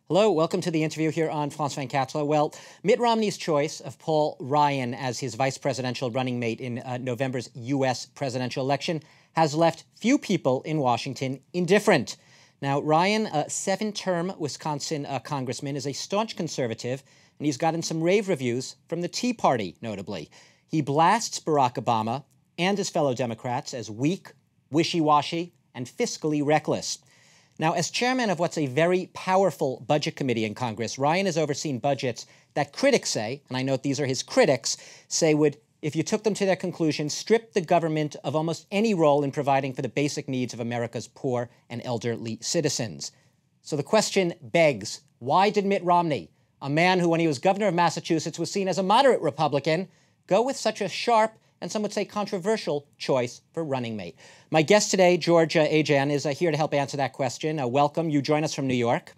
Hello, welcome to the interview here on France 24. Well, Mitt Romney's choice of Paul Ryan as his vice presidential running mate in November's U.S. presidential election has left few people in Washington indifferent. Now, Ryan, a seven-term Wisconsin congressman, is a staunch conservative, and he's gotten some rave reviews from the Tea Party, notably. He blasts Barack Obama and his fellow Democrats as weak, wishy-washy, and fiscally reckless. Now, as chairman of what's a very powerful budget committee in Congress, Ryan has overseen budgets that critics say, and I note these are his critics, say would, if you took them to their conclusion, strip the government of almost any role in providing for the basic needs of America's poor and elderly citizens. So the question begs, why did Mitt Romney, a man who, when he was governor of Massachusetts, was seen as a moderate Republican, go with such a sharp and some would say controversial choice for running mate? My guest today, George Ajan, is here to help answer that question. Welcome. You join us from New York.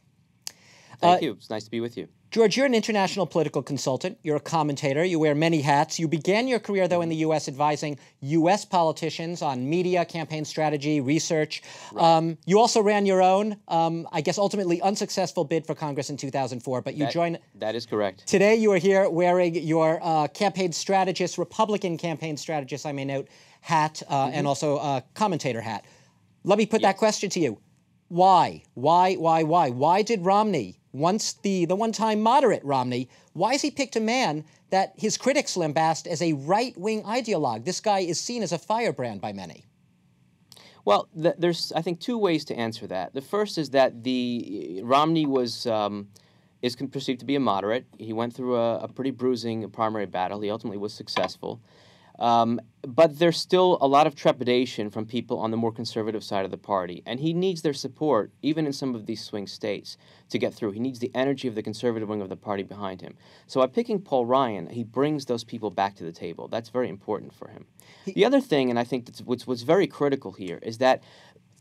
Thank you. It's nice to be with you. George, you're an international political consultant. You're a commentator. You wear many hats. You began your career, though, in the U.S. advising U.S. politicians on media, campaign strategy, research. Right. You also ran your own, I guess, ultimately unsuccessful bid for Congress in 2004, but you joined... That is correct. Today, you are here wearing your campaign strategist, Republican campaign strategist, I may note, hat, and also a commentator hat. Let me put that question to you. Why? Why did Romney, once the one-time moderate Romney, why has he picked a man that his critics lambast as a right-wing ideologue? This guy is seen as a firebrand by many. Well, there's, I think, two ways to answer that. The first is that Romney is perceived to be a moderate. He went through a pretty bruising primary battle. He ultimately was successful. But there's still a lot of trepidation from people on the more conservative side of the party, and he needs their support, even in some of these swing states, to get through. He needs the energy of the conservative wing of the party behind him. So by picking Paul Ryan, he brings those people back to the table. That's very important for him. The other thing, and I think that's what's very critical here, is that,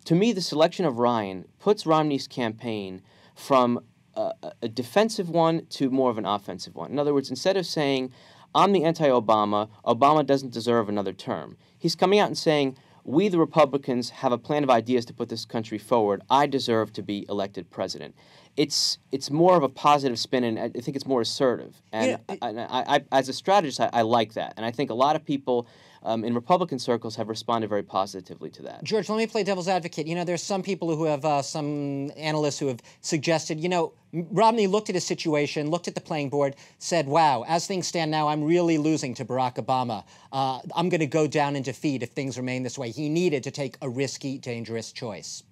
to me, the selection of Ryan puts Romney's campaign from a defensive one to more of an offensive one. In other words, instead of saying, I'm the anti-Obama, Obama doesn't deserve another term, he's coming out and saying, we, the Republicans, have a plan of ideas to put this country forward. I deserve to be elected president. It's more of a positive spin, and I think it's more assertive. And I as a strategist, I like that. And I think a lot of people in Republican circles have responded very positively to that. George, let me play devil's advocate. You know, there's some people who have, some analysts who have suggested, you know, Romney looked at his situation, looked at the playing board, said, wow, as things stand now, I'm really losing to Barack Obama. I'm going to go down in defeat if things remain this way. He needed to take a risky, dangerous choice.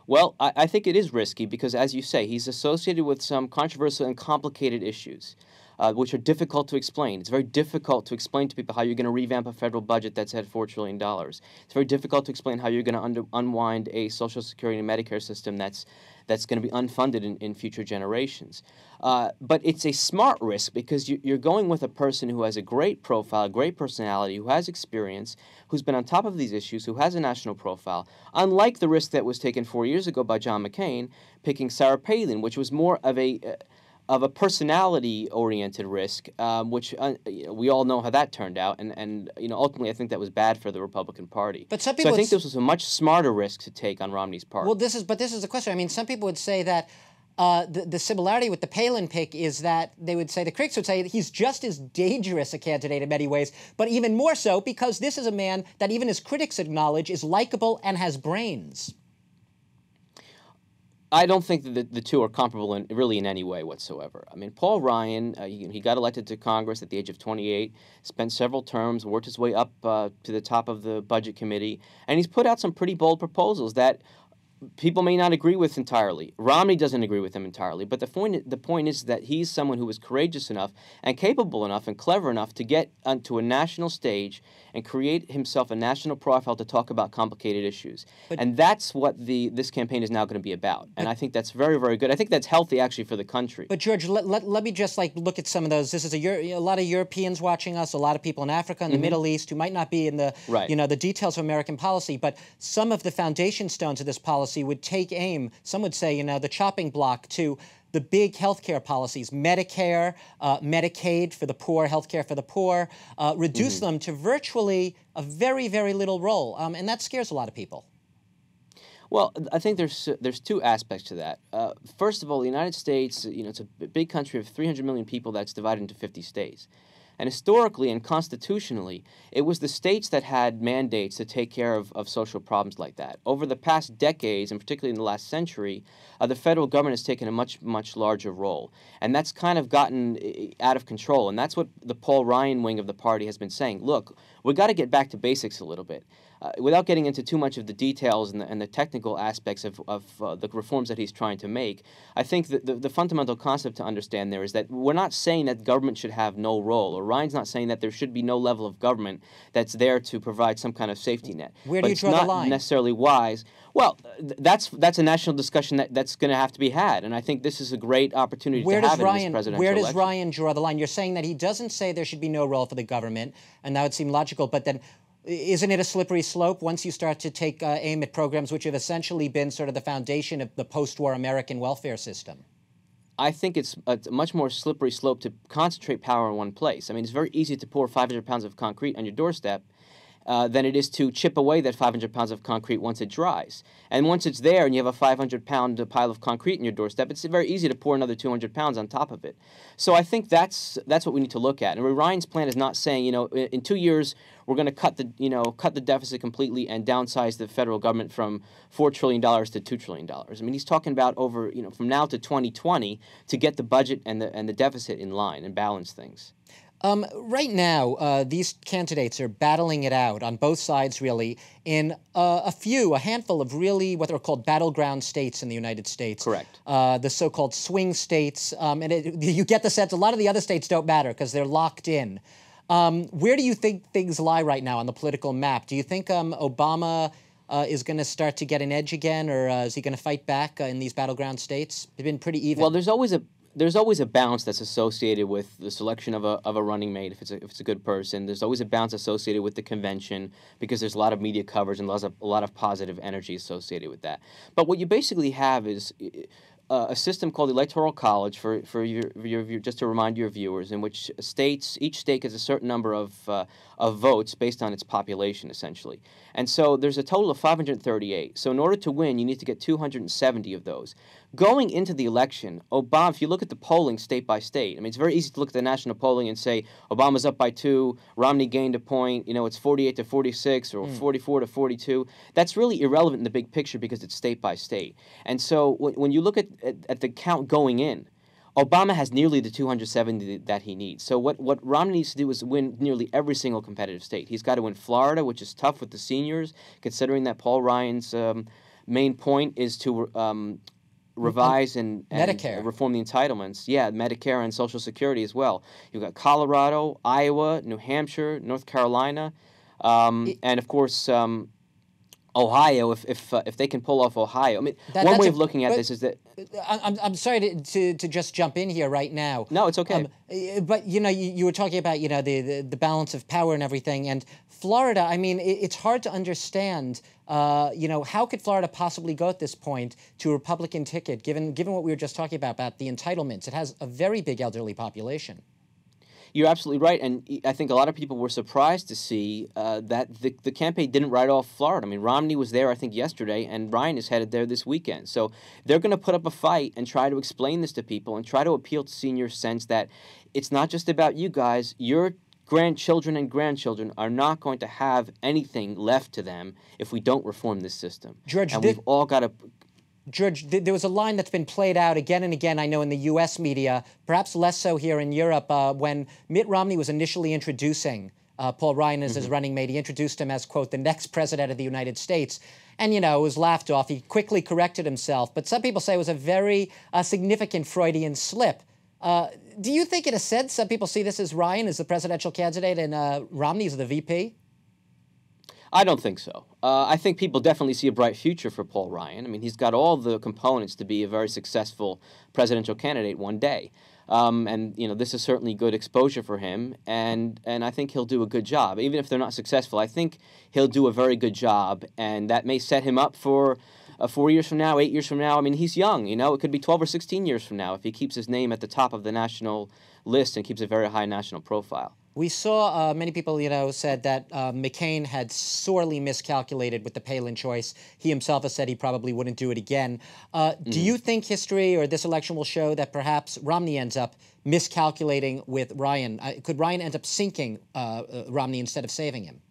Well, I think it is risky because, as you say, he's associated with some controversial and complicated issues, which are difficult to explain. It's very difficult to explain to people how you're going to revamp a federal budget that's at $4 trillion. It's very difficult to explain how you're going to unwind a Social Security and Medicare system that's going to be unfunded in future generations. But it's a smart risk because you're going with a person who has a great profile, a great personality, who has experience, who's been on top of these issues, who has a national profile, unlike the risk that was taken 4 years ago by John McCain, picking Sarah Palin, which was more of a personality-oriented risk, which we all know how that turned out, and ultimately I think that was bad for the Republican Party. But some people so I think this was a much smarter risk to take on Romney's part. Well, this is the question. I mean, some people would say that the similarity with the Palin pick is that they would say, the critics would say, that he's just as dangerous a candidate in many ways, but even more so because this is a man that even his critics acknowledge is likable and has brains. I don't think that the two are comparable really in any way whatsoever. I mean, Paul Ryan, he got elected to Congress at the age of 28, spent several terms, worked his way up to the top of the Budget Committee, and he's put out some pretty bold proposals that people may not agree with entirely. Romney doesn't agree with him entirely, but the point is that he's someone who was courageous enough and capable enough and clever enough to get onto a national stage and create himself a national profile to talk about complicated issues. And that's what this campaign is now going to be about. And I think that's very, very good. I think that's healthy, actually, for the country. But, George, let me just, look at some of those. This is a lot of Europeans watching us, a lot of people in Africa and the Middle East who might not be in the, the details of American policy, but some of the foundation stones of this policy would take aim, some would say, the chopping block to the big healthcare policies, Medicare, Medicaid for the poor, healthcare for the poor, reduce them to virtually a very, very little role. And that scares a lot of people. Well, I think there's two aspects to that. First of all, the United States, it's a big country of 300 million people that's divided into 50 states. And historically and constitutionally, it was the states that had mandates to take care of social problems like that. Over the past decades, and particularly in the last century, the federal government has taken a much, much larger role. And that's kind of gotten out of control. And that's what the Paul Ryan wing of the party has been saying. Look, we got to get back to basics a little bit. Without getting into too much of the details and the technical aspects of the reforms that he's trying to make, I think that the fundamental concept to understand there is that we're not saying that government should have no role, or Ryan's not saying that there should be no level of government that's there to provide some kind of safety net. Where do you draw the line? It's not necessarily wise. Well, that's a national discussion that's going to have to be had, and I think this is a great opportunity to have in this presidential election. Where does Ryan draw the line? You're saying that he doesn't say there should be no role for the government, and that would seem logical, but then isn't it a slippery slope once you start to take aim at programs which have essentially been sort of the foundation of the post-war American welfare system? I think it's a much more slippery slope to concentrate power in one place. I mean, it's very easy to pour 500 pounds of concrete on your doorstep than it is to chip away that 500 pounds of concrete once it dries. And once it's there and you have a 500-pound pile of concrete in your doorstep, it's very easy to pour another 200 pounds on top of it. So I think that's what we need to look at. And Ryan's plan is not saying, in 2 years we're going to cut the deficit completely and downsize the federal government from $4 trillion to $2 trillion. I mean, he's talking about over, from now to 2020 to get the budget and the deficit in line and balance things. Right now, these candidates are battling it out on both sides, really, in a handful of really what are called battleground states in the United States. Correct. The so-called swing states. And you get the sense a lot of the other states don't matter because they're locked in. Where do you think things lie right now on the political map? Do you think Obama is going to start to get an edge again, or is he going to fight back in these battleground states? They've been pretty even. Well, there's always a balance that's associated with the selection of a running mate if it's a good person. There's always a balance associated with the convention because there's a lot of media coverage and a lot of positive energy associated with that. But what you basically have is a system called the Electoral College for your just to remind your viewers, in which each state gets a certain number of votes based on its population, essentially. And so there's a total of 538. So in order to win, you need to get 270 of those. Going into the election, Obama, if you look at the polling state by state, I mean, it's very easy to look at the national polling and say Obama's up by 2, Romney gained a point, it's 48 to 46 or 44 to 42. That's really irrelevant in the big picture because it's state by state. And so when you look at the count going in, Obama has nearly the 270 that he needs. So what Romney needs to do is win nearly every single competitive state. He's got to win Florida, which is tough with the seniors, considering that Paul Ryan's main point is to revise and reform the entitlements. Yeah, Medicare and Social Security as well. You've got Colorado, Iowa, New Hampshire, North Carolina, and of course Ohio. If they can pull off Ohio, I mean, one way of looking at this is that I'm sorry to just jump in here right now. No, it's okay. But you were talking about the balance of power and everything, and Florida. I mean, it's hard to understand. How could Florida possibly go at this point to a Republican ticket, given what we were just talking about the entitlements? It has a very big elderly population. You're absolutely right, and I think a lot of people were surprised to see that the campaign didn't write off Florida. I mean, Romney was there, I think, yesterday, and Ryan is headed there this weekend. So they're going to put up a fight and try to explain this to people and try to appeal to seniors' sense that it's not just about you guys. Your grandchildren and grandchildren are not going to have anything left to them if we don't reform this system. George, and we've all got to... George, there was a line that's been played out again and again, I know, in the U.S. media, perhaps less so here in Europe, when Mitt Romney was initially introducing Paul Ryan as his running mate. He introduced him as, quote, the next president of the United States. And, it was laughed off. He quickly corrected himself. But some people say it was a very significant Freudian slip. Do you think, in a sense, some people see this as Ryan as the presidential candidate and Romney as the VP? I don't think so. I think people definitely see a bright future for Paul Ryan. I mean, he's got all the components to be a very successful presidential candidate one day. And this is certainly good exposure for him, and I think he'll do a good job. Even if they're not successful, I think he'll do a very good job, and that may set him up for 4 years from now, 8 years from now. I mean, he's young. It could be 12 or 16 years from now if he keeps his name at the top of the national list and keeps a very high national profile. We saw many people, said that McCain had sorely miscalculated with the Palin choice. He himself has said he probably wouldn't do it again. Do you think history or this election will show that perhaps Romney ends up miscalculating with Ryan? Could Ryan end up sinking Romney instead of saving him?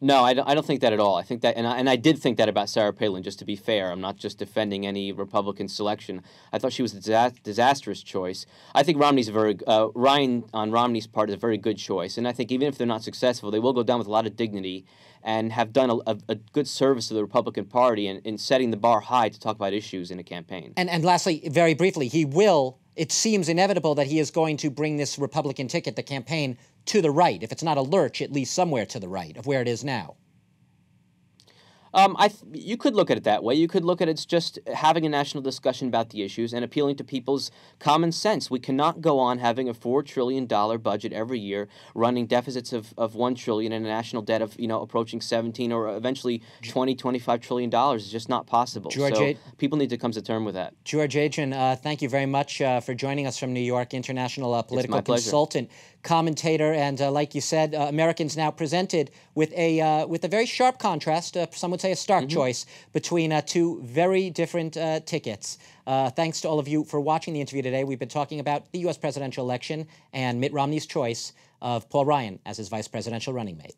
No, I don't think that at all. I think that, and I did think that about Sarah Palin, just to be fair. I'm not just defending any Republican selection. I thought she was a disastrous choice. I think Ryan on Romney's part is a very good choice. And I think even if they're not successful, they will go down with a lot of dignity and have done a good service to the Republican Party in setting the bar high to talk about issues in a campaign. And lastly, very briefly, it seems inevitable that he is going to bring this Republican ticket, the campaign, to the right. If it's not a lurch, at least somewhere to the right of where it is now. You could look at it that way. You could look at it as just having a national discussion about the issues and appealing to people's common sense. We cannot go on having a $4 trillion budget every year, running deficits of $1 trillion and a national debt of approaching 17 or eventually 20, $25 trillion. It's just not possible. So people need to come to terms with that. George Adrian, thank you very much for joining us from New York, international political consultant, commentator, and like you said, Americans now presented with a very sharp contrast. Some would say a stark choice between two very different tickets. Thanks to all of you for watching the interview today. We've been talking about the U.S. presidential election and Mitt Romney's choice of Paul Ryan as his vice presidential running mate.